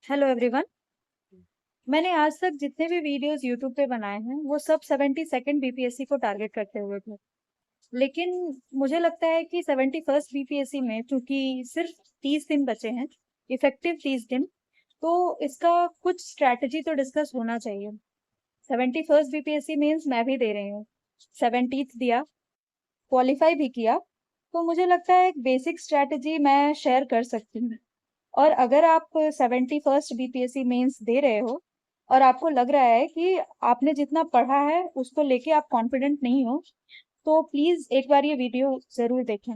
Hello everyone. मैंने आज तक जितने भी वीडियोस यूट्यूब पे बनाए हैं वो सब 72nd बीपीएससी को टारगेट करते हुए थे। लेकिन मुझे लगता है कि 71st बीपीएससी में चूंकि सिर्फ 30 दिन बचे हैं, इफेक्टिव 30 दिन, तो इसका कुछ स्ट्रैटेजी तो डिस्कस होना चाहिए। 71st बीपीएससी मीन्स मैं भी दे रही हूँ, 70th दिया, क्वालिफाई भी किया, तो मुझे लगता है एक बेसिक स्ट्रैटेजी मैं शेयर कर सकती हूँ। और अगर आप 71st बीपीएससी मेंस दे रहे हो और आपको लग रहा है कि आपने जितना पढ़ा है उसको लेके आप कॉन्फिडेंट नहीं हो, तो प्लीज एक बार ये वीडियो जरूर देखें।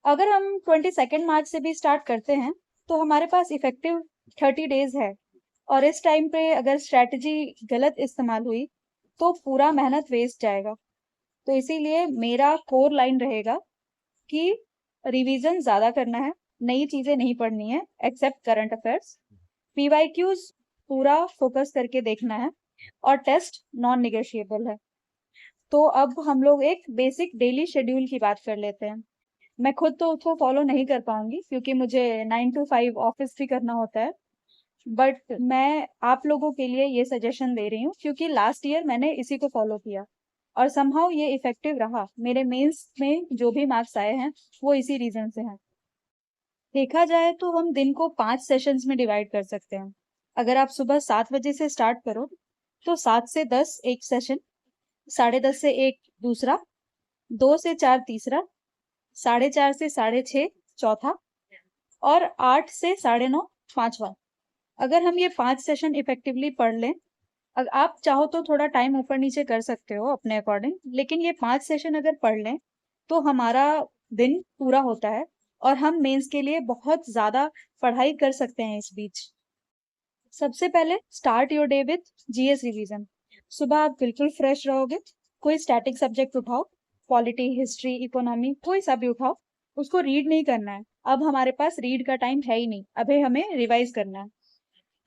अगर हम 22 मार्च से भी स्टार्ट करते हैं तो हमारे पास इफेक्टिव 30 डेज है। और इस टाइम पे अगर स्ट्रैटेजी गलत इस्तेमाल हुई तो पूरा मेहनत वेस्ट जाएगा। तो इसीलिए मेरा कोर लाइन रहेगा कि रिवीजन ज्यादा करना है, नई चीजें नहीं पढ़नी है एक्सेप्ट करंट अफेयर्स। पीवाईक्यूज पूरा फोकस करके देखना है और टेस्ट नॉन निगोशिएबल है। तो अब हम लोग एक बेसिक डेली शेड्यूल की बात कर लेते हैं। मैं खुद तो उसको फॉलो नहीं कर पाऊंगी क्योंकि मुझे 9 to 5 ऑफिस भी करना होता है, बट मैं आप लोगों के लिए ये सजेशन दे रही हूँ क्योंकि लास्ट ईयर मैंने इसी को फॉलो किया और समहाउ ये इफेक्टिव रहा। मेरे मेंस में जो भी मार्क्स आए हैं वो इसी रीजन से हैं। देखा जाए तो हम दिन को 5 सेशंस में डिवाइड कर सकते हैं। अगर आप सुबह 7 बजे से स्टार्ट करो तो 7 से 10 एक सेशन, 10:30 से 1 दूसरा, 2 से 4 तीसरा, 4:30 से 6:30 चौथा और 8 से 9:30 पांचवा। अगर हम ये 5 सेशन इफेक्टिवली पढ़ लें, अगर आप चाहो तो थोड़ा टाइम ऊपर नीचे कर सकते हो अपने अकॉर्डिंग, लेकिन ये 5 सेशन अगर पढ़ लें तो हमारा दिन पूरा होता है और हम मेंस के लिए बहुत ज्यादा पढ़ाई कर सकते हैं इस बीच। सबसे पहले start your day with GS revision. सुबह आप बिल्कुल फ्रेश रहोगे, कोई स्टैटिक सब्जेक्ट उठाओ, पॉलिटी, हिस्ट्री, इकोनॉमी, कोई सा भी उठाओ, उसको रीड नहीं करना है। अब हमारे पास रीड का टाइम है ही नहीं, अभी हमें रिवाइज करना है।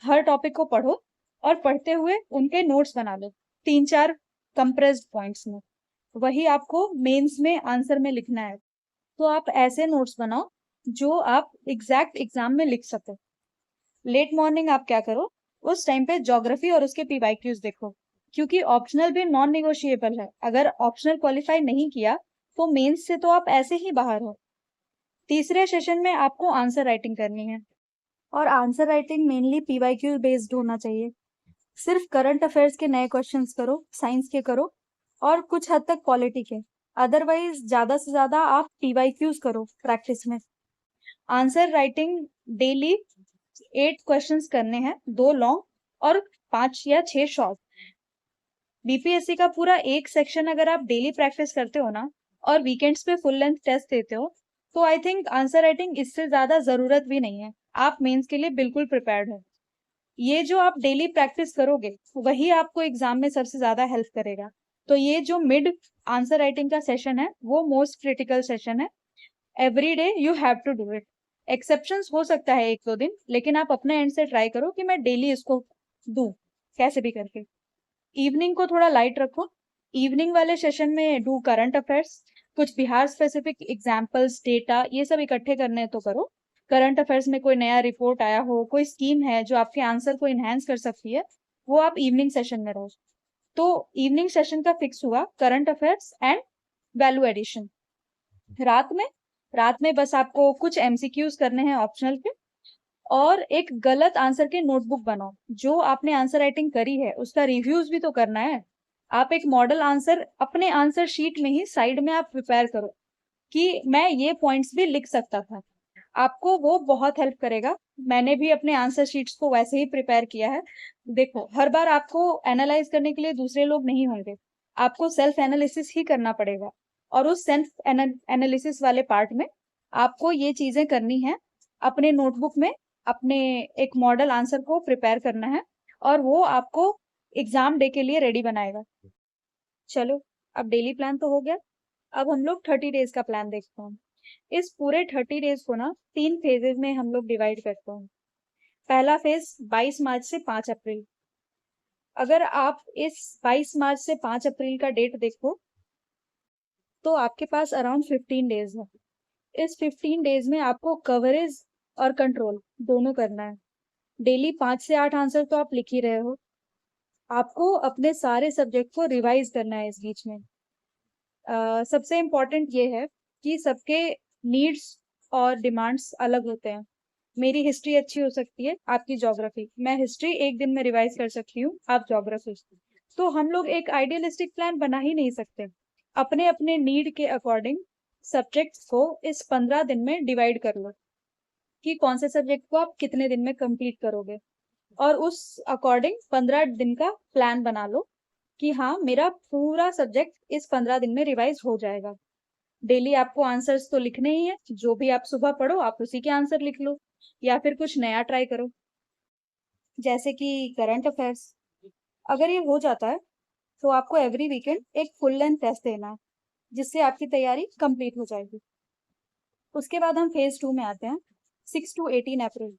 हर टॉपिक को पढ़ो और पढ़ते हुए उनके नोट्स बना लो, 3-4 कंप्रेस्ड पॉइंट्स में। वही आपको मेंस में आंसर में लिखना है। तो आप ऐसे नोट्स बनाओ जो आप एग्जैक्ट एग्जाम में लिख सको। लेट मॉर्निंग आप क्या करो, उस टाइम पे ज्योग्राफी और उसके पीवाईक्यूज देखो, क्योंकि ऑप्शनल भी नॉन निगोशिएबल है। अगर ऑप्शनल क्वालिफाई नहीं किया तो मेंस से तो आप ऐसे ही बाहर हो। तीसरे सेशन में आपको आंसर राइटिंग करनी है और answer writing mainly PYQ based होना चाहिए। सिर्फ करंट अफेयर्स के नए क्वेश्चंस करो, साइंस के करो और कुछ हद तक पॉलिटी के। अदरवाइज ज्यादा से ज्यादा आप पीवाईक्यूज करो प्रैक्टिस में। आंसर राइटिंग डेली 8 क्वेश्चंस करने हैं, 2 लॉन्ग और 5 या 6 शॉर्ट। बीपीएससी का पूरा एक सेक्शन अगर आप डेली प्रैक्टिस करते हो ना और वीकेंड्स पे फुल लेंथ टेस्ट देते हो, तो आई थिंक आंसर राइटिंग इससे ज्यादा जरूरत भी नहीं है। आप मेंस के लिए बिल्कुल प्रिपेयर्ड हो। ये जो आप डेली प्रैक्टिस करोगे वही आपको एग्जाम में सबसे ज्यादा हेल्प करेगा। तो ये जो मिड आंसर राइटिंग का सेशन है वो मोस्ट क्रिटिकल सेशन है। Every day you have to do it. Exceptions हो सकता है 1-2 दिन, लेकिन आप अपने एंड से ट्राई करो कि मैं डेली इसको दूं कैसे भी करके। इवनिंग को थोड़ा लाइट रखो। इवनिंग वाले सेशन में डू करंट अफेयर्स, कुछ बिहार स्पेसिफिक एग्जाम्पल्स, डेटा, ये सब इकट्ठे करने हैं तो करो। करंट अफेयर्स में कोई नया रिपोर्ट आया हो, कोई स्कीम है जो आपके आंसर को इनहेंस कर सकती है, वो आप इवनिंग सेशन में रहो। तो इवनिंग सेशन का फिक्स हुआ current affairs and value addition. रात में रात में बस आपको कुछ एमसीक्यूज करने हैं ऑप्शनल के, और एक गलत आंसर की नोटबुक बनाओ। जो आपने आंसर राइटिंग करी है उसका रिव्यूज भी तो करना है। आप एक मॉडल आंसर अपने आंसर शीट में ही साइड में आप प्रिपेयर करो कि मैं ये पॉइंट्स भी लिख सकता था। आपको वो बहुत हेल्प करेगा। मैंने भी अपने आंसर शीट्स को वैसे ही प्रिपेयर किया है। देखो, हर बार आपको एनालाइज करने के लिए दूसरे लोग नहीं होंगे, आपको सेल्फ एनालिसिस ही करना पड़ेगा। और उस सेल्फ एनालिसिस वाले पार्ट में आपको ये चीजें करनी है। अपने नोटबुक में अपने एक मॉडल आंसर को प्रिपेयर करना है और वो आपको एग्जाम डे के लिए रेडी बनाएगा। चलो, अब डेली प्लान तो हो गया। अब हम लोग 30 डेज का प्लान देखते हैं। इस पूरे 30 डेज को ना 3 फेजेस में हम लोग डिवाइड करते हैं। पहला फेज 22 मार्च से 5 अप्रैल। अगर आप इस 22 मार्च से 5 अप्रैल का डेट देखो तो आपके पास अराउंड 15 डेज है। इस 15 डेज में आपको कवरेज और कंट्रोल दोनों करना है। डेली 5 से 8 आंसर तो आप लिख ही रहे हो। आपको अपने सारे सब्जेक्ट को रिवाइज करना है इस बीच में। सबसे इम्पोर्टेंट ये है कि सबके नीड्स और डिमांड्स अलग होते हैं। मेरी हिस्ट्री अच्छी हो सकती है, आपकी ज्योग्राफी। मैं हिस्ट्री एक दिन में रिवाइज कर सकती हूँ, आप ज्योग्राफी। तो हम लोग एक आइडियलिस्टिक प्लान बना ही नहीं सकते। अपने अपने नीड के अकॉर्डिंग सब्जेक्ट्स को इस 15 दिन में डिवाइड कर लो कि कौन से सब्जेक्ट को आप कितने दिन में कंप्लीट करोगे, और उस अकॉर्डिंग 15 दिन का प्लान बना लो कि हाँ, मेरा पूरा सब्जेक्ट इस 15 दिन में रिवाइज हो जाएगा। डेली आपको आंसर्स तो लिखने ही है, जो भी आप सुबह पढ़ो आप उसी के आंसर लिख लो, या फिर कुछ नया ट्राई करो, जैसे कि करंट अफेयर्स। अगर ये हो जाता है तो आपको एवरी वीकेंड एक फुल लेंथ टेस्ट देना है, जिससे आपकी तैयारी कंप्लीट हो जाएगी। उसके बाद हम फेज 2 में आते हैं, 6 to 18 अप्रैल।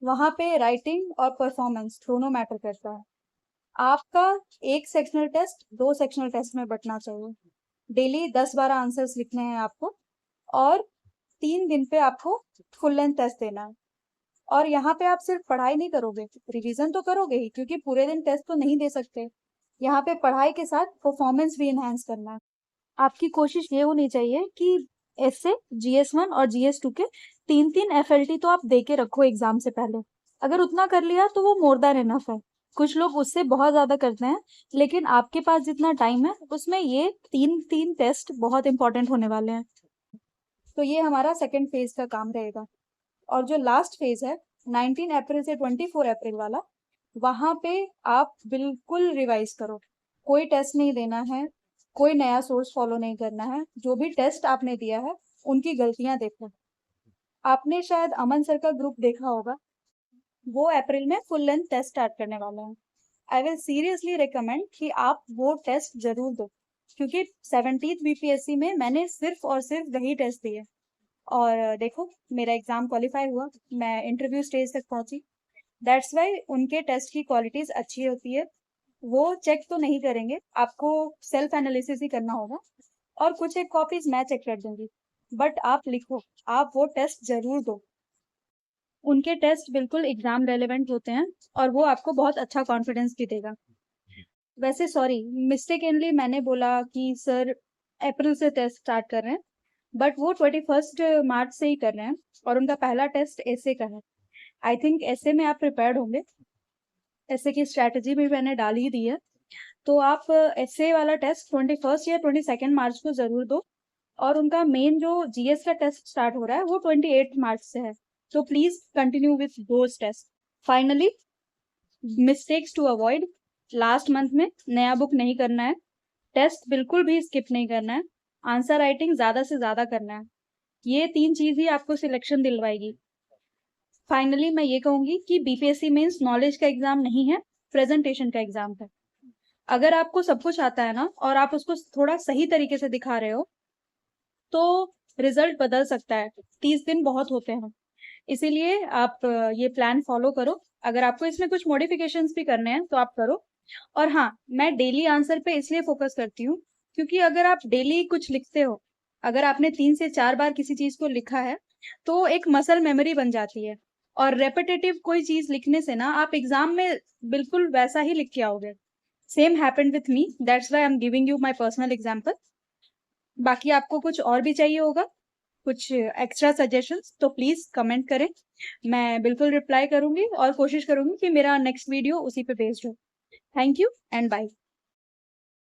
वहाँ पे राइटिंग और परफॉर्मेंस दोनों मैटर करता है। आपका एक सेक्शनल टेस्ट 2 सेक्शनल टेस्ट में बंटना चाहिए। डेली 10-12 आंसर्स लिखने हैं आपको, और 3 दिन पे आपको फुल लेंथ टेस्ट देना है। और यहाँ पे आप सिर्फ पढ़ाई नहीं करोगे, रिवीजन तो करोगे ही, क्योंकि पूरे दिन टेस्ट तो नहीं दे सकते। यहाँ पे पढ़ाई के साथ परफॉर्मेंस भी इनहेंस करना है। आपकी कोशिश ये होनी चाहिए कि ऐसे GS1 और GS2 के 3-3 FLT तो आप दे के रखो एग्जाम से पहले। अगर उतना कर लिया तो वो मोर देन इनफ है। कुछ लोग उससे बहुत ज्यादा करते हैं, लेकिन आपके पास जितना टाइम है उसमें ये 3-3 टेस्ट बहुत इंपॉर्टेंट होने वाले हैं। तो ये हमारा सेकेंड फेज का काम रहेगा। और जो लास्ट फेज है 19 अप्रैल से 24 अप्रैल वाला, वहां पे आप बिल्कुल रिवाइज करो। कोई टेस्ट नहीं देना है, कोई नया सोर्स फॉलो नहीं करना है। जो भी टेस्ट आपने दिया है उनकी गलतियां देखो। आपने शायद अमन सर का ग्रुप देखा होगा, वो अप्रैल में फुल लेंथ टेस्ट स्टार्ट करने वाले हैं। आई विल सीरियसली रिकमेंड कि आप वो टेस्ट जरूर दो, क्योंकि 17th BPSC में मैंने सिर्फ और सिर्फ वही टेस्ट दिए, और देखो मेरा एग्जाम क्वालिफाई हुआ, मैं इंटरव्यू स्टेज तक पहुंची। दैट्स वाई उनके टेस्ट की क्वालिटीज अच्छी होती है। वो चेक तो नहीं करेंगे, आपको सेल्फ एनालिसिस ही करना होगा, और कुछ एक कॉपीज मैं चेक कर दूंगी। बट आप लिखो, आप वो टेस्ट जरूर दो। उनके टेस्ट बिल्कुल एग्जाम रेलेवेंट होते हैं, और वो आपको बहुत अच्छा कॉन्फिडेंस भी देगा। वैसे सॉरी, मिस्टेकनली मैंने बोला कि सर अप्रैल से टेस्ट स्टार्ट कर रहे हैं, बट वो 21 मार्च से ही कर रहे हैं, और उनका पहला टेस्ट ऐसे का है। आई थिंक ऐसे में आप प्रिपेयर्ड होंगे, ऐसे की स्ट्रैटेजी भी मैंने डाल ही दी है। तो आप ऐसे वाला टेस्ट 21 या 22 मार्च को जरूर दो। और उनका मेन जो GS का टेस्ट स्टार्ट हो रहा है वो 28 मार्च से है, तो please continue with those test. Finally, mistakes to avoid, last month में नया बुक नहीं करना है, टेस्ट बिल्कुल भी स्किप नहीं करना है, आंसर राइटिंग ज्यादा से ज्यादा करना है। ये 3 चीज ही आपको सिलेक्शन दिलवाएगी। फाइनली मैं ये कहूंगी कि BPSC मीन्स नॉलेज का एग्जाम नहीं है, प्रेजेंटेशन का एग्जाम है। अगर आपको सब कुछ आता है ना, और आप उसको थोड़ा सही तरीके से दिखा रहे हो, तो रिजल्ट बदल सकता है। 30 दिन बहुत होते हैं, इसीलिए आप ये प्लान फॉलो करो। अगर आपको इसमें कुछ मॉडिफिकेशंस भी करने हैं तो आप करो। और हाँ, मैं डेली आंसर पे इसलिए फोकस करती हूँ, क्योंकि अगर आप डेली कुछ लिखते हो, अगर आपने 3 से 4 बार किसी चीज को लिखा है, तो एक मसल मेमोरी बन जाती है। और रेपिटेटिव कोई चीज लिखने से ना आप एग्जाम में बिल्कुल वैसा ही लिख के आओगे। Same happened with me, that's why I am giving you my personal example. बाकी आपको कुछ और भी चाहिए होगा, कुछ एक्स्ट्रा सजेशंस, तो प्लीज कमेंट करें, मैं बिल्कुल रिप्लाई करूंगी, और कोशिश करूंगी कि मेरा नेक्स्ट वीडियो उसी पे बेस्ड हो। Thank you and bye.